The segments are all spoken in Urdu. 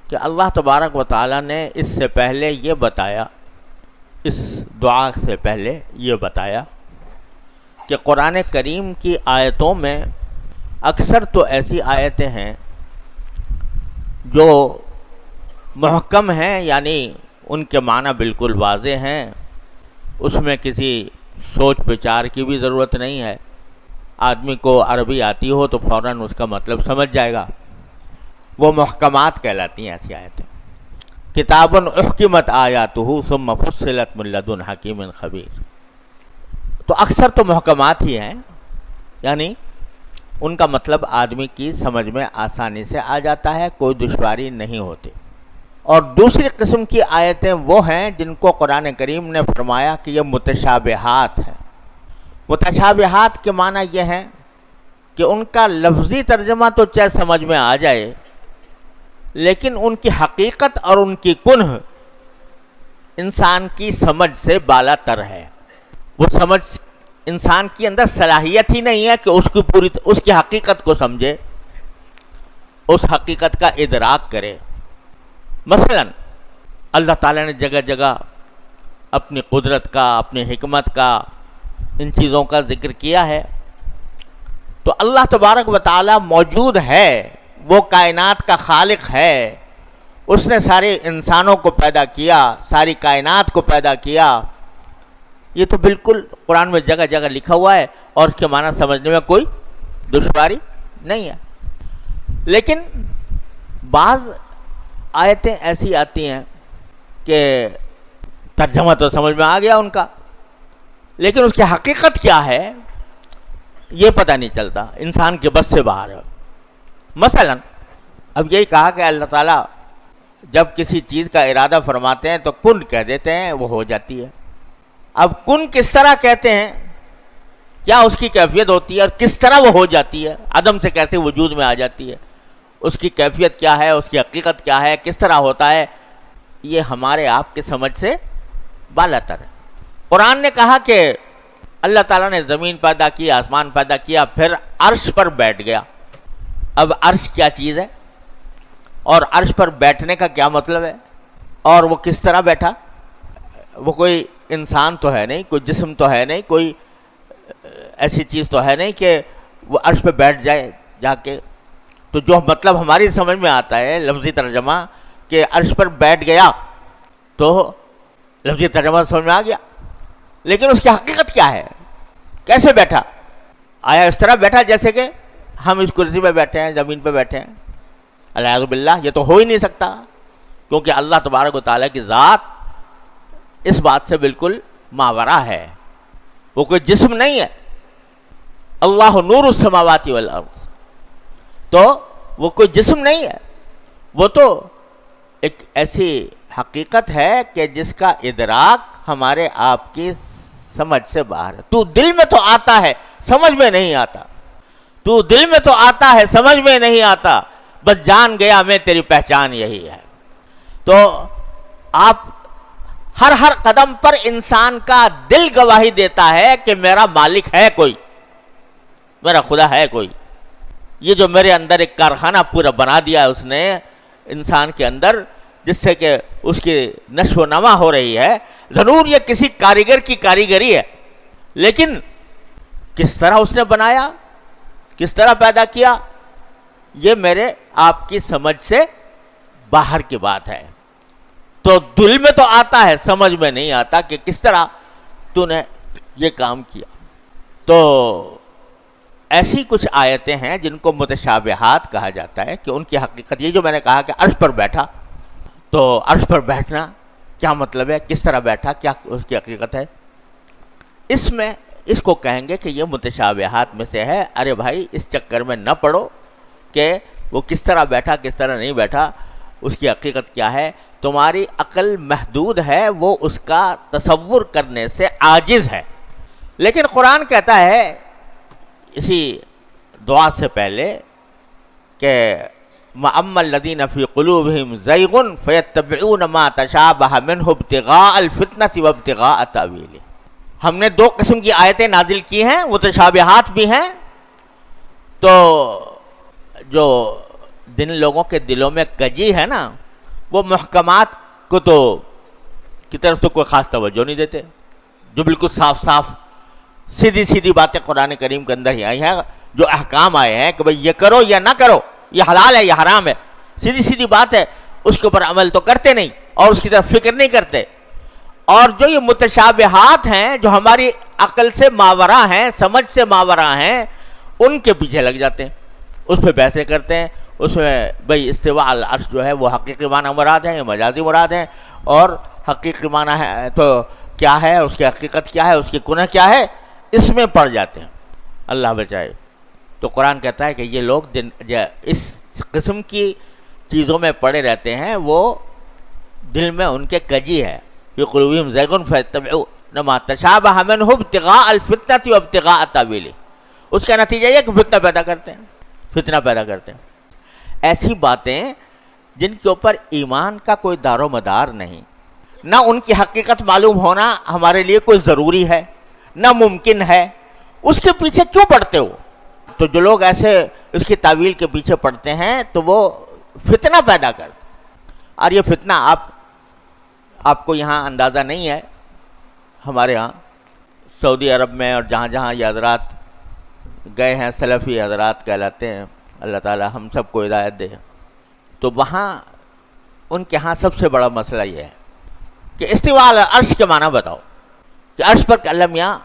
کہ اللہ تبارک و تعالیٰ نے اس سے پہلے یہ بتایا، اس دعا سے پہلے یہ بتایا کہ قرآن کریم کی آیتوں میں اکثر تو ایسی آیتیں ہیں جو محکم ہیں، یعنی ان کے معنی بالکل واضح ہیں، اس میں کسی سوچ بچار کی بھی ضرورت نہیں ہے، آدمی کو عربی آتی ہو تو فوراً اس کا مطلب سمجھ جائے گا، وہ محکمات کہلاتی ہیں ایسی آیتیں۔ کتاب احکمت آیاتہ ثم فصلت من لدن حکیم خبیر، تو اکثر تو محکمات ہی ہیں، یعنی ان کا مطلب آدمی کی سمجھ میں آسانی سے آ جاتا ہے، کوئی دشواری نہیں ہوتی۔ اور دوسری قسم کی آیتیں وہ ہیں جن کو قرآن کریم نے فرمایا کہ یہ متشابہات ہیں۔ متشابہات کے معنی یہ ہیں کہ ان کا لفظی ترجمہ تو چاہے سمجھ میں آ جائے، لیکن ان کی حقیقت اور ان کی کنہ انسان کی سمجھ سے بالا تر ہے۔ وہ سمجھ انسان کی اندر صلاحیت ہی نہیں ہے کہ اس کی حقیقت کو سمجھے، اس حقیقت کا ادراک کرے۔ مثلا اللہ تعالیٰ نے جگہ جگہ اپنی قدرت کا، اپنی حکمت کا، ان چیزوں کا ذکر کیا ہے، تو اللہ تبارک و تعالیٰ موجود ہے، وہ کائنات کا خالق ہے، اس نے سارے انسانوں کو پیدا کیا، ساری کائنات کو پیدا کیا، یہ تو بالکل قرآن میں جگہ جگہ لکھا ہوا ہے اور اس کے معنی سمجھنے میں کوئی دشواری نہیں ہے۔ لیکن بعض آیتیں ایسی آتی ہیں کہ ترجمہ تو سمجھ میں آ گیا ان کا، لیکن اس کی حقیقت کیا ہے یہ پتہ نہیں چلتا، انسان کے بس سے باہر ہے۔ مثلا اب یہی کہا کہ اللہ تعالیٰ جب کسی چیز کا ارادہ فرماتے ہیں تو کن کہہ دیتے ہیں، وہ ہو جاتی ہے۔ اب کن کس طرح کہتے ہیں، کیا اس کی کیفیت ہوتی ہے اور کس طرح وہ ہو جاتی ہے، عدم سے کیسے وجود میں آ جاتی ہے، اس کی کیفیت کیا ہے، اس کی حقیقت کیا ہے، کس طرح ہوتا ہے، یہ ہمارے آپ کی سمجھ سے بالا تر ہے۔ قرآن نے کہا کہ اللہ تعالیٰ نے زمین پیدا کی، آسمان پیدا کیا، پھر عرش پر بیٹھ گیا۔ اب عرش کیا چیز ہے اور عرش پر بیٹھنے کا کیا مطلب ہے، اور وہ کس طرح بیٹھا؟ وہ کوئی انسان تو ہے نہیں، کوئی جسم تو ہے نہیں، کوئی ایسی چیز تو ہے نہیں کہ وہ عرش پہ بیٹھ جائے جا کے۔ تو جو مطلب ہماری سمجھ میں آتا ہے لفظی ترجمہ کہ عرش پر بیٹھ گیا، تو لفظی ترجمہ سمجھ میں آ گیا، لیکن اس کی حقیقت کیا ہے، کیسے بیٹھا؟ آیا اس طرح بیٹھا جیسے کہ ہم اس کرسی پہ بیٹھے ہیں، زمین پہ بیٹھے ہیں؟ العیاذ باللہ، یہ تو ہو ہی نہیں سکتا، کیونکہ اللہ تبارک و تعالیٰ کی ذات اس بات سے بالکل ماورا ہے، وہ کوئی جسم نہیں ہے۔ اللہ نور السماوات والارض، تو وہ کوئی جسم نہیں ہے، وہ تو ایک ایسی حقیقت ہے کہ جس کا ادراک ہمارے آپ کی سمجھ سے باہر ہے۔ تو دل میں تو آتا ہے، سمجھ میں نہیں آتا، تو دل میں تو آتا ہے، سمجھ میں نہیں آتا، بس جان گیا میں تیری پہچان یہی ہے۔ تو آپ ہر قدم پر انسان کا دل گواہی دیتا ہے کہ میرا مالک ہے کوئی، میرا خدا ہے کوئی، یہ جو میرے اندر ایک کارخانہ پورا بنا دیا ہے اس نے انسان کے اندر، جس سے کہ اس کی نشو و نما ہو رہی ہے، ضرور یہ کسی کاریگر کی کاریگری ہے، لیکن کس طرح اس نے بنایا، کس طرح پیدا کیا، یہ میرے آپ کی سمجھ سے باہر کی بات ہے۔ تو دل میں تو آتا ہے، سمجھ میں نہیں آتا کہ کس طرح تو نے یہ کام کیا۔ تو ایسی کچھ آیتیں ہیں جن کو متشابہات کہا جاتا ہے کہ ان کی حقیقت، یہ جو میں نے کہا کہ عرش پر بیٹھا، تو عرش پر بیٹھنا کیا مطلب ہے، کس طرح بیٹھا، کیا اس کی حقیقت ہے، اس میں اس کو کہیں گے کہ یہ متشابہات میں سے ہے۔ ارے بھائی اس چکر میں نہ پڑو کہ وہ کس طرح بیٹھا، کس طرح نہیں بیٹھا، اس کی حقیقت کیا ہے، تمہاری عقل محدود ہے، وہ اس کا تصور کرنے سے عاجز ہے۔ لیکن قرآن کہتا ہے اسی دعا سے پہلے کہ وَأَمَّا الَّذِينَ فِي قُلُوبِهِمْ زَيْغٌ فَيَتَّبِعُونَ مَا تَشَابَهَ مِنْهُ ابْتِغَاءَ الْفِتْنَةِ وَابْتِغَاءَ تَأْوِيلِهِ۔ ہم نے دو قسم کی آیتیں نازل کی ہیں، متشابہات بھی ہیں، تو جو جن لوگوں کے دلوں میں کجی ہے نا، وہ محکمات کو کی طرف تو کوئی خاص توجہ نہیں دیتے، جو بالکل صاف صاف سیدھی سیدھی باتیں قرآن کریم کے اندر ہی آئی ہیں، جو احکام آئے ہیں کہ بھئی یہ کرو یا نہ کرو، یہ حلال ہے یا حرام ہے، سیدھی سیدھی بات ہے، اس کے اوپر عمل تو کرتے نہیں اور اس کی طرف فکر نہیں کرتے۔ اور جو یہ متشابہات ہیں، جو ہماری عقل سے ماورا ہیں، سمجھ سے ماورا ہیں، ان کے پیچھے لگ جاتے ہیں، اس پہ بحثیں کرتے ہیں، اس میں بھئی استواء العرش جو ہے وہ حقیقی معنی مراد ہے یا مجازی مراد ہے، اور حقیقی معنی ہے تو کیا ہے، اس کی حقیقت کیا ہے، اس کی کنہ کیا ہے، اس میں پڑ جاتے ہیں، اللہ بچائے۔ تو قرآن کہتا ہے کہ یہ لوگ اس قسم کی چیزوں میں پڑے رہتے ہیں، وہ دل میں ان کے کجی ہے، فی قلوبہم زیغ فیتبعون ما تشابہ منہ ابتغاء الفتنة وابتغاء تاویلہ، اس کا نتیجہ یہ کہ فتنہ پیدا کرتے ہیں، ایسی باتیں جن کے اوپر ایمان کا کوئی دار و مدار نہیں، نہ ان کی حقیقت معلوم ہونا ہمارے لیے کوئی ضروری ہے، نہ ممکن ہے، اس کے پیچھے کیوں پڑتے ہو؟ تو جو لوگ ایسے اس کی تعویل کے پیچھے پڑتے ہیں تو وہ فتنہ پیدا کرتے، اور یہ فتنہ آپ کو یہاں اندازہ نہیں ہے، ہمارے ہاں سعودی عرب میں اور جہاں جہاں یہ حضرات گئے ہیں، سلفی حضرات کہلاتے ہیں، اللہ تعالی ہم سب کو ہدایت دے، تو وہاں ان کے ہاں سب سے بڑا مسئلہ یہ ہے کہ استواء علی العرش کے معنی بتاؤ، کہ عرش پر اللہ میاں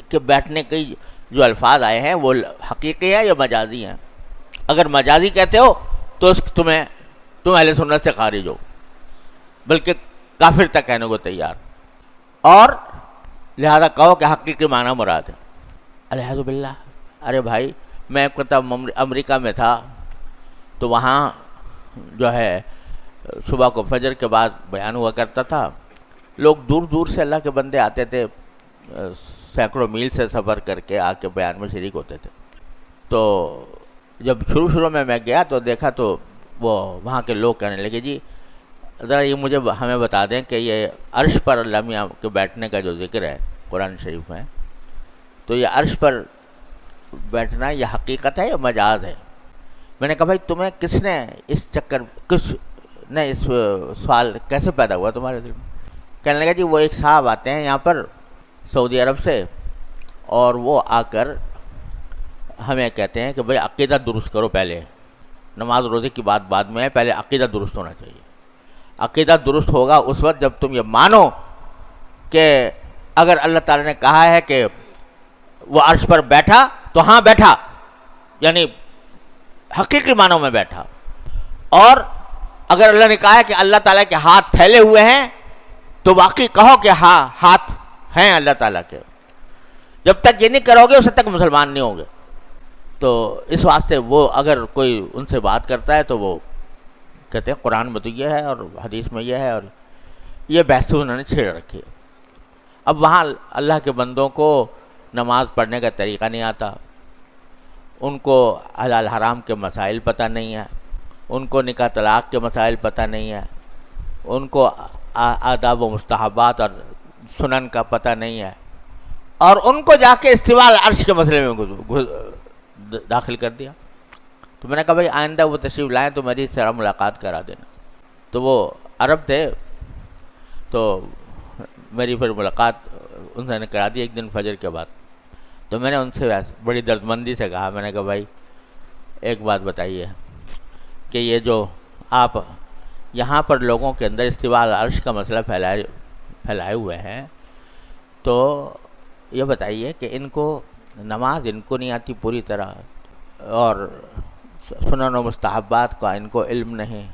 کے بیٹھنے کے جو الفاظ آئے ہیں وہ حقیقی ہے یا مجازی ہیں؟ اگر مجازی کہتے ہو تو تم اہل سنت سے خارج ہو، بلکہ کافر تک کہنے کو تیار، اور لہذا کہو کہ حقیقی معنی مراد ہے۔ الحمد باللہ۔ ارے بھائی، میں امریکہ میں تھا تو وہاں جو ہے صبح کو فجر کے بعد بیان ہوا کرتا تھا، لوگ دور دور سے اللہ کے بندے آتے تھے، سینکڑوں میل سے سفر کر کے آ کے بیان میں شریک ہوتے تھے۔ تو جب شروع میں گیا تو دیکھا تو وہ وہاں کے لوگ کہنے لگے جی ذرا یہ مجھے ہمیں بتا دیں کہ یہ عرش پر اللہ میاں کے بیٹھنے کا جو ذکر ہے قرآن شریف میں، تو یہ عرش پر بیٹھنا یہ حقیقت ہے یا مجاز ہے؟ میں نے کہا بھائی تمہیں کس نے اس سوال کیسے پیدا ہوا تمہارے دل میں؟ کہنے لگا جی وہ ایک صاحب آتے ہیں یہاں پر سعودی عرب سے، اور وہ آ کر ہمیں کہتے ہیں کہ بھائی عقیدہ درست کرو، پہلے نماز روزے کی بات بعد میں ہے، پہلے عقیدہ درست ہونا چاہیے۔ عقیدہ درست ہوگا اس وقت جب تم یہ مانو کہ اگر اللہ تعالی نے کہا ہے کہ وہ عرش پر بیٹھا تو ہاں بیٹھا، یعنی حقیقی معنوں میں بیٹھا، اور اگر اللہ نے کہا ہے کہ اللہ تعالیٰ کے ہاتھ پھیلے ہوئے ہیں تو واقعی کہو کہ ہاں ہاتھ ہیں اللہ تعالیٰ کے۔ جب تک یہ نہیں کرو گے اس تک مسلمان نہیں ہوں گے۔ تو اس واسطے وہ اگر کوئی ان سے بات کرتا ہے تو وہ کہتے ہیں قرآن میں تو یہ ہے اور حدیث میں یہ ہے، اور یہ بحث انہوں نے چھیڑ رکھی ہے۔ اب وہاں اللہ کے بندوں کو نماز پڑھنے کا طریقہ نہیں آتا، ان کو حلال حرام کے مسائل پتہ نہیں ہے، ان کو نکاح طلاق کے مسائل پتہ نہیں ہے، ان کو آداب و مستحبات اور سنن کا پتہ نہیں ہے، اور ان کو جا کے استواء العرش کے مسئلے میں داخل کر دیا۔ تو میں نے کہا بھائی آئندہ وہ تشریف لائیں تو میری سے ملاقات کرا دینا۔ تو وہ عرب تھے تو میری پھر ملاقات انہوں نے کرا دی ایک دن فجر کے بعد۔ تو میں نے ان سے بڑی دردمندی سے کہا، میں نے کہا بھائی ایک بات بتائیے کہ یہ جو آپ یہاں پر لوگوں کے اندر استواء العرش کا مسئلہ پھیلائے ہوئے ہیں، تو یہ بتائیے کہ ان کو نماز ان کو نہیں آتی پوری طرح، اور سنن و مستحبات کا ان کو علم نہیں،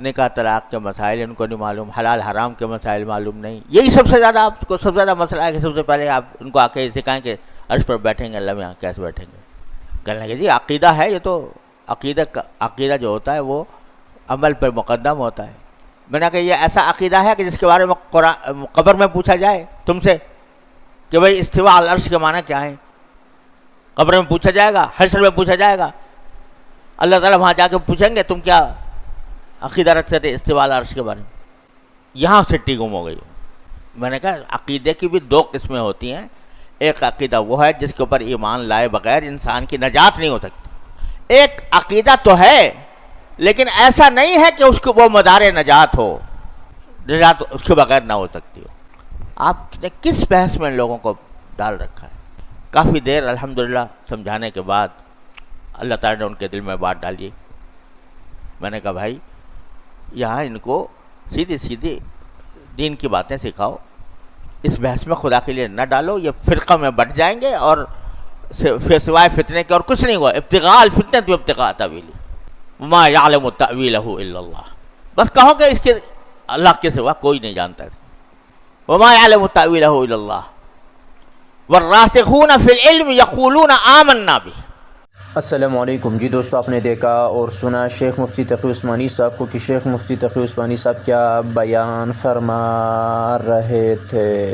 نکاح طلاق کے مسائل ان کو نہیں معلوم، حلال حرام کے مسائل معلوم نہیں، یہی سب سے زیادہ آپ کو سب سے زیادہ مسئلہ ہے کہ سب سے پہلے آپ ان کو آ کے سکھائیں کہ عرش پر بیٹھیں گے اللہ میں کیسے بیٹھیں گے۔ کہنے لگے جی عقیدہ ہے یہ، تو عقیدہ جو ہوتا ہے وہ عمل پر مقدم ہوتا ہے۔ میں نے کہا یہ ایسا عقیدہ ہے کہ جس کے بارے میں قبر میں پوچھا جائے تم سے کہ بھائی استواء العرش کے معنی کیا ہے؟ قبر میں پوچھا جائے گا، حشر میں پوچھا جائے گا، اللہ تعالیٰ وہاں جا کے پوچھیں گے تم کیا عقیدہ رکھتے تھے استواء العرش کے بارے میں؟ یہاں سٹی گم ہو گئی۔ میں نے کہا عقیدے کی بھی دو قسمیں ہوتی ہیں، ایک عقیدہ وہ ہے جس کے اوپر ایمان لائے بغیر انسان کی نجات نہیں ہو سکتی، ایک عقیدہ تو ہے لیکن ایسا نہیں ہے کہ اس کو وہ مدار نجات ہو، نجات اس کے بغیر نہ ہو سکتی ہو۔ آپ نے کس بحث میں لوگوں کو ڈال رکھا ہے؟ کافی دیر الحمدللہ سمجھانے کے بعد اللہ تعالیٰ نے ان کے دل میں بات ڈالی۔ میں نے کہا بھائی یہاں ان کو سیدھی سیدھی دین کی باتیں سکھاؤ، اس بحث میں خدا کے لیے نہ ڈالو، یہ فرقہ میں بٹ جائیں گے اور سوائے فتنے کے اور کچھ نہیں ہوا۔ ابتغاء الفتنة وابتغاء تأویلہ وما یعلم تأویلہ الا اللہ، بس کہو کہ اس کے اللہ کے سوا کوئی نہیں جانتا ہے۔ وما یعلم تأویلہ الا اللہ والراسخون فی العلم یقولون آمنا بہ۔ السلام علیکم جی دوستو، آپ نے دیکھا اور سنا شیخ مفتی تقی عثمانی صاحب کو کہ شیخ مفتی تقی عثمانی صاحب کیا بیان فرما رہے تھے۔